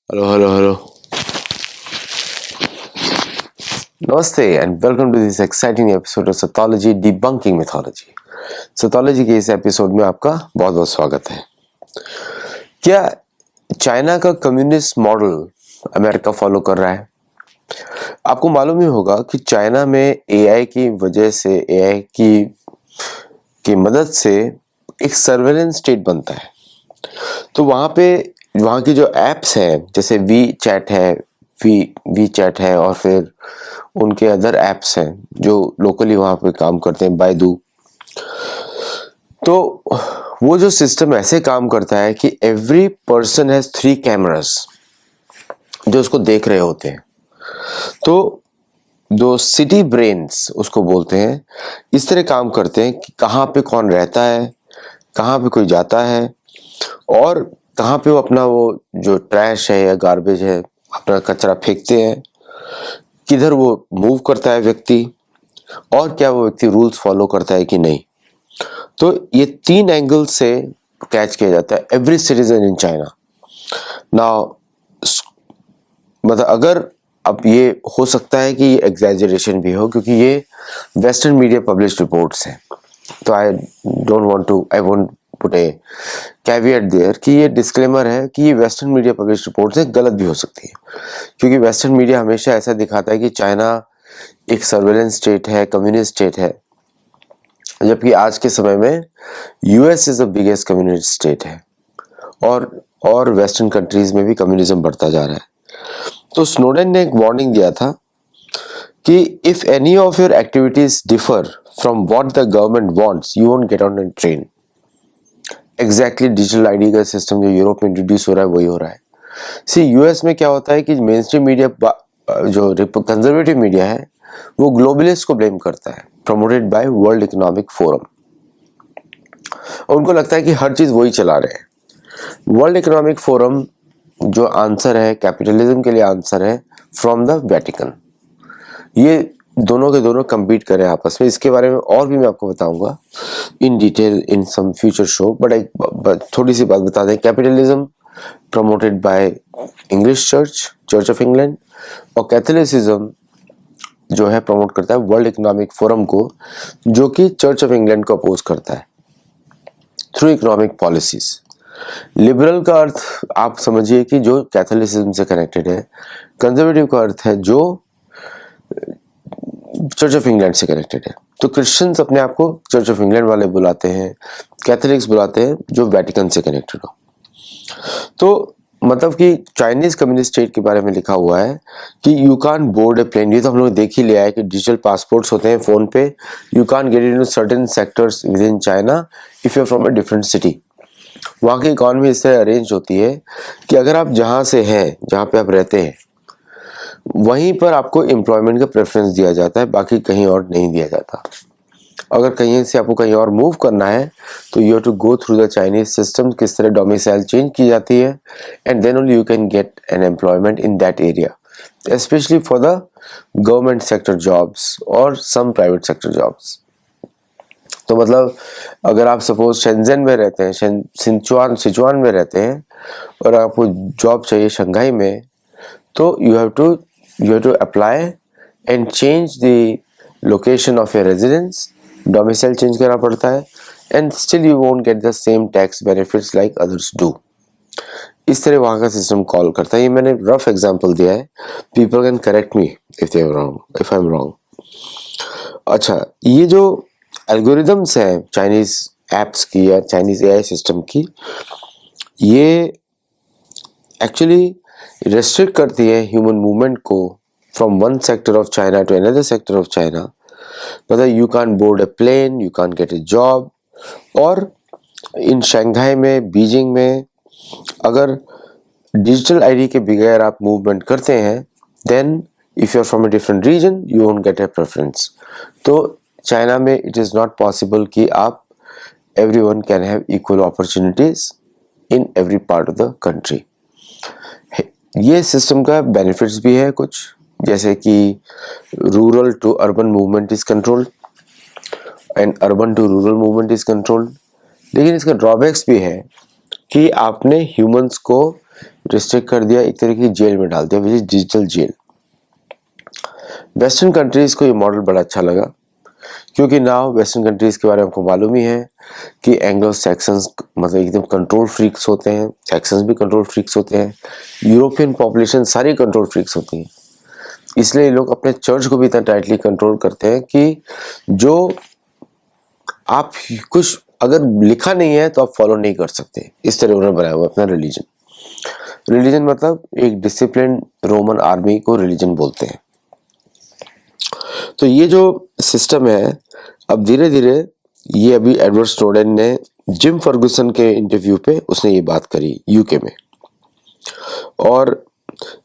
Hello, hello, hello. Namaste and welcome to this exciting episode of Sathology Debunking Mythology. Sathology के इस episode में आपका बहुत बहुत स्वागत है। क्या चाइना का कम्युनिस्ट मॉडल अमेरिका फॉलो कर रहा है? आपको मालूम ही होगा कि चाइना में एआई की वजह से, एआई की मदद से एक सर्वेलेंस स्टेट बनता है। तो वहाँ की जो एप्स हैं, जैसे वी चैट है और फिर उनके अदर एप्स हैं जो लोकली वहाँ पे काम करते हैं, बायदू। तो वो जो सिस्टम ऐसे काम करता है कि एवरी पर्सन हैज 3 कैमरास जो उसको देख रहे होते हैं। तो जो सिटी ब्रेन्स उसको बोलते हैं, इस तरह काम करते हैं कि कहाँ पे कौन रहता है, कहाँ पे कोई जाता है और कहाँ पे वो अपना वो जो ट्रैश है या गार्बेज है, अपना कचरा फेंकते हैं, किधर वो मूव करता है व्यक्ति और क्या वो व्यक्ति रूल्स फॉलो करता है कि नहीं। तो ये 3 एंगल से कैच किया जाता है every citizen in China. Now मतलब अगर अब ये हो सकता है कि ये एग्जैजरेशन भी हो, क्योंकि ये वेस्टर्न मीडिया पब्लिश रिपोर्ट्स हैं। तो I won't put a caveat there कि ये डिस्क्लेमर है कि ये वेस्टर्न मीडिया पब्लिश रिपोर्ट्स है, गलत भी हो सकती है, क्योंकि वेस्टर्न मीडिया हमेशा ऐसा दिखाता है कि चाइना एक सर्वेलेंस स्टेट है, कम्युनिस्ट स्टेट है, जबकि आज के समय में US is the biggest communist state है और वेस्टर्न कंट्रीज में भी कम्युनिज्म बढ़ता जा रहा है। तो स्नोडेन ने एक वार्निंग दिया था कि if any of your activities differ from what the government wants, you won't get on A train. Exactly digital ID का सिस्टम जो यूरोप में इंट्रोड्यूस हो रहा है वही हो रहा है। सी यूएस में क्या होता है कि मेन स्ट्रीम मीडिया, जो कंजर्वेटिव मीडिया है, वो ग्लोबलिस्ट को ब्लेम करता है, promoted by world economic forum, और उनको लगता है कि हर चीज वही चला रहे हैं। वर्ल्ड इकोनॉमिक फोरम जो आंसर है कैपिटलिज्म के लिए, आंसर है फ्रॉम द वेटिकन। ये दोनों के दोनों compete करें आपस में। इसके बारे में और भी मैं आपको बताऊंगा in detail in some future show, but थोड़ी सी बात बता दें। Capitalism promoted by English Church of England, और कैथोलिसिज्म जो है प्रमोट करता है वर्ल्ड इकोनॉमिक फोरम को, जो कि चर्च ऑफ इंग्लैंड को अपोज करता है थ्रू इकोनॉमिक पॉलिसीज। लिबरल का अर्थ आप समझिए कि जो कैथोलिसिज्म से कनेक्टेड है, कंजर्वेटिव का अर्थ है जो चर्च ऑफ इंग्लैंड से कनेक्टेड है। तो क्रिश्चियंस अपने आप को चर्च ऑफ इंग्लैंड वाले बुलाते हैं, कैथोलिक्स बुलाते हैं जो वेटिकन से कनेक्टेड हो। तो मतलब कि चाइनीज कम्युनिस्ट स्टेट के बारे में लिखा हुआ है कि you can board a plane. ये तो हम लोग देख ही लिया है कि डिजिटल पासपोर्ट्स होते हैं फोन पे, you can get into certain sectors with in China if you from a different city. वहाँ की इकॉनमी इस तरह अरेंज होती है कि अगर आप जहाँ से हैं, जहाँ पे आप रहते हैं, वहीं पर आपको एम्प्लॉयमेंट का प्रेफरेंस दिया जाता है, बाकी कहीं और नहीं दिया जाता। अगर कहीं से आपको कहीं और मूव करना है तो you have to go through the Chinese system, किस तरह डोमिसाइल चेंज की जाती है, and then only you can get an employment in that area, specially for the government sector jobs और सम प्राइवेट सेक्टर जॉब्स। तो मतलब अगर आप सपोज शेंजन में रहते हैं, सिचुआन में रहते हैं, और आपको जॉब चाहिए शंघाई में, तो you have to apply and change the location of your residence, domicile change करना पड़ता है, and still you won't get the same tax benefits like others do। इस तरह वहाँ का सिस्टम कॉल करता है। ये मैंने रफ एग्जांपल दिया है, people can correct me if I am wrong. अच्छा, ये जो एल्गोरिदम्स है चाइनीज एप्स की या चाइनीज एआई सिस्टम की, ये एक्चुअली रेस्ट्रिक्ट करती है ह्यूमन मूवमेंट को from one sector of China to another sector of China. मतलब you can board a plane, you can get a job, और इन शंघाई में, बीजिंग में अगर डिजिटल आईडी के बगैर आप मूवमेंट करते हैं, then if you are from a different region you won't get a preference. तो चाइना में इट इज़ नॉट पॉसिबल कि आप everyone can have equal opportunities in every part of the country. ये सिस्टम का benefits भी है कुछ, जैसे कि rural to urban movement is controlled and urban to rural movement is controlled. लेकिन इसका ड्रॉबैक्स भी है कि आपने ह्यूमंस को रिस्ट्रिक्ट कर दिया, एक तरह की जेल में डाल दिया, which is digital jail. Western countries को ये मॉडल बड़ा अच्छा लगा, क्योंकि नाउ वेस्टर्न कंट्रीज के बारे में आपको मालूम ही है कि एंग्लो सैक्सन्स मतलब एकदम कंट्रोल फ्रीक्स होते हैं, सैक्सन्स भी कंट्रोल फ्रीक्स होते हैं, यूरोपियन पॉपुलेशन सारी कंट्रोल फ्रीक्स होती है। इसलिए लोग अपने चर्च को भी इतना टाइटली कंट्रोल करते हैं कि जो आप कुछ अगर लिखा नहीं है तो आप फॉलो नहीं कर सकते, इस तरह उन्होंने बनाया हुआ अपना रिलीजन। रिलीजन मतलब एक डिसिप्लिन रोमन आर्मी को रिलीजन बोलते हैं। तो ये जो सिस्टम है, अब धीरे धीरे ये अभी एडवर्ड स्नोडेन ने जिम फर्गुसन के इंटरव्यू पे उसने ये बात करी यूके में। और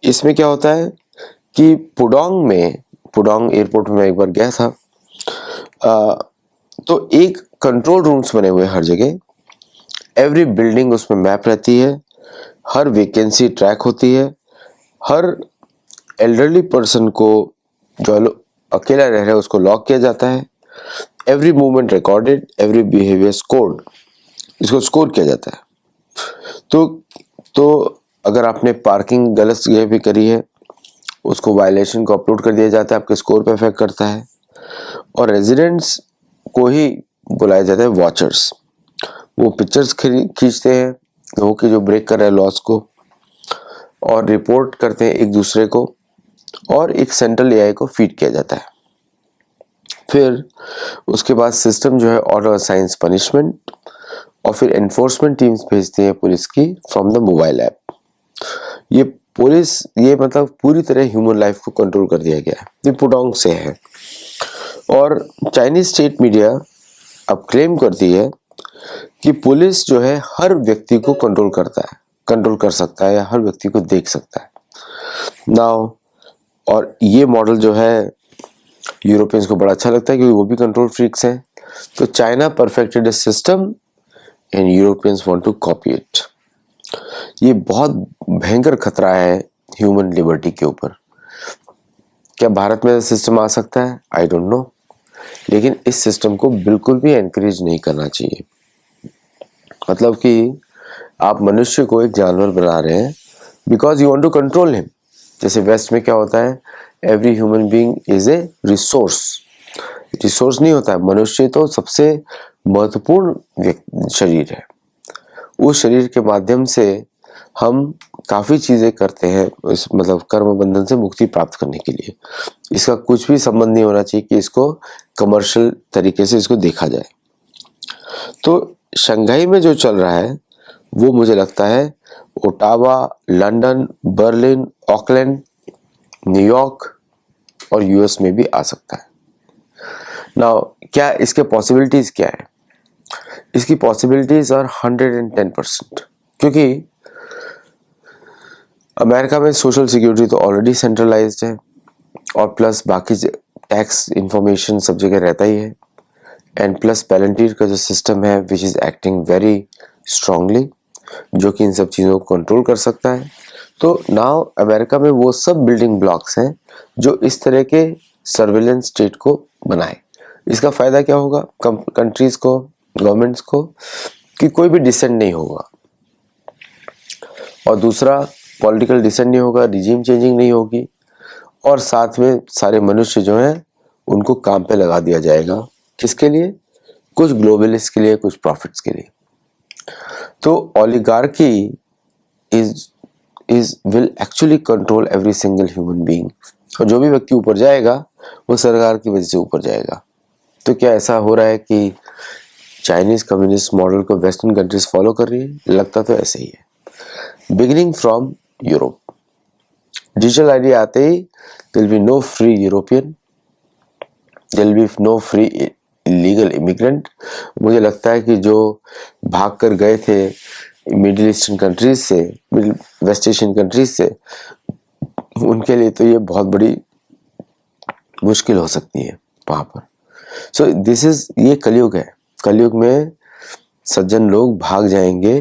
इसमें क्या होता है कि पुडोंग एयरपोर्ट में मैं एक बार गया था, तो एक कंट्रोल रूम्स बने हुए हर जगह, एवरी बिल्डिंग उसमें मैप रहती है, हर वैकेंसी ट्रैक होती है, हर एल्डरली पर्सन को जो अकेला रह रहा है उसको लॉक किया जाता है, every movement recorded, every behaviour scored, इसको स्कोर किया जाता है। तो अगर आपने पार्किंग गलत जगह पे करी है उसको वायलेशन को अपलोड कर दिया जाता है, आपके स्कोर पे इफेक्ट करता है। और रेजिडेंट्स को ही बुलाया जाता है वॉचर्स, वो पिक्चर्स खींचते हैं लोगों के जो ब्रेक कर रहे हैं लॉस को, और रिपोर्ट करते हैं एक दूसरे को, और एक सेंट्रल एआई को फीड किया जाता है। फिर उसके बाद सिस्टम जो है ऑर्डर असाइंस पनिशमेंट, और फिर एनफोर्समेंट टीम्स भेजती है पुलिस की फ्रॉम द मोबाइल ऐप। ये पुलिस ये मतलब पूरी तरह ह्यूमन लाइफ को कंट्रोल कर दिया गया है, ये पुडोंग से है। और चाइनीज स्टेट मीडिया अब क्लेम करती है कि पुलिस जो है हर व्यक्ति को कंट्रोल कर सकता है या हर व्यक्ति को देख सकता है नाउ। और ये मॉडल जो है यूरोपियंस को बड़ा अच्छा लगता है क्योंकि वो भी कंट्रोल फ्रीक्स हैं। तो China perfected a system and Europeans want to copy it. ये बहुत भयंकर खतरा है ह्यूमन लिबर्टी के ऊपर। क्या भारत में सिस्टम आ सकता है? आई डोंट नो, लेकिन इस सिस्टम को बिल्कुल भी एनकरेज नहीं करना चाहिए। मतलब कि आप मनुष्य को एक जानवर बना रहे हैं because you want to control him. जैसे वेस्ट में क्या होता है, every human being is a resource नहीं होता है। मनुष्य तो सबसे महत्वपूर्ण शरीर है, उस शरीर के माध्यम से हम काफी चीजें करते हैं, इस मतलब कर्म बंधन से मुक्ति प्राप्त करने के लिए। इसका कुछ भी संबंध नहीं होना चाहिए कि इसको कमर्शियल तरीके से इसको देखा जाए। तो शंघाई में जो चल रहा है वो मुझे लगता है Ottawa, London, Berlin, Auckland, New York और यूएस में भी आ सकता है। नाउ क्या इसके पॉसिबिलिटीज क्या है? इसकी पॉसिबिलिटीज आर 110%, क्योंकि अमेरिका में सोशल सिक्योरिटी तो ऑलरेडी सेंट्रलाइज्ड है, और प्लस बाकी टैक्स इंफॉर्मेशन सब जगह रहता ही है, एंड प्लस पैलेंटीर का जो सिस्टम है which is acting very strongly, जो कि इन सब चीज़ों को कंट्रोल कर सकता है। तो नाउ अमेरिका में वो सब बिल्डिंग ब्लॉक्स हैं जो इस तरह के सर्विलेंस स्टेट को बनाए। इसका फायदा क्या होगा कंट्रीज को, गवर्नमेंट्स को, कि कोई भी डिसेंट नहीं होगा, और दूसरा पॉलिटिकल डिसेंट नहीं होगा, रिजीम चेंजिंग नहीं होगी, और साथ में सारे मनुष्य जो हैं उनको काम पे लगा दिया जाएगा। किसके लिए? कुछ ग्लोबलिस्ट के लिए, कुछ प्रॉफिट्स के लिए। तो oligarchy is will actually control every single human being, और जो भी व्यक्ति ऊपर जाएगा वो सरकार की वजह से ऊपर जाएगा। तो क्या ऐसा हो रहा है कि चाइनीज कम्युनिस्ट मॉडल को वेस्टर्न कंट्रीज फॉलो कर रही है? लगता तो ऐसे ही है। Beginning from Europe, digital ID आते ही there will be no free European, there will be no free illegal immigrant. मुझे लगता है कि जो भाग कर गए थे मिडिल ईस्टर्न कंट्रीज से, वेस्ट एशियन कंट्रीज से, उनके लिए तो ये बहुत बड़ी मुश्किल हो सकती है वहां पर। सो दिस इज, ये कलयुग है। कलयुग में सज्जन लोग भाग जाएंगे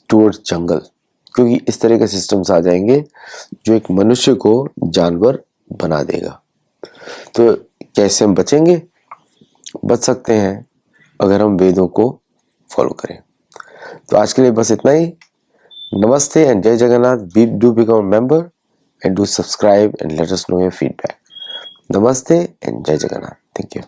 टुवर्ड्स जंगल, क्योंकि इस तरह के सिस्टम्स आ जाएंगे जो एक मनुष्य को जानवर बना देगा। तो कैसे हम बचेंगे? बच सकते हैं अगर हम वेदों को फॉलो करें। तो आज के लिए बस इतना ही। Namaste and Jai Jagannath. Do become a member and do subscribe and let us know your feedback. Namaste and Jai Jagannath. Thank you.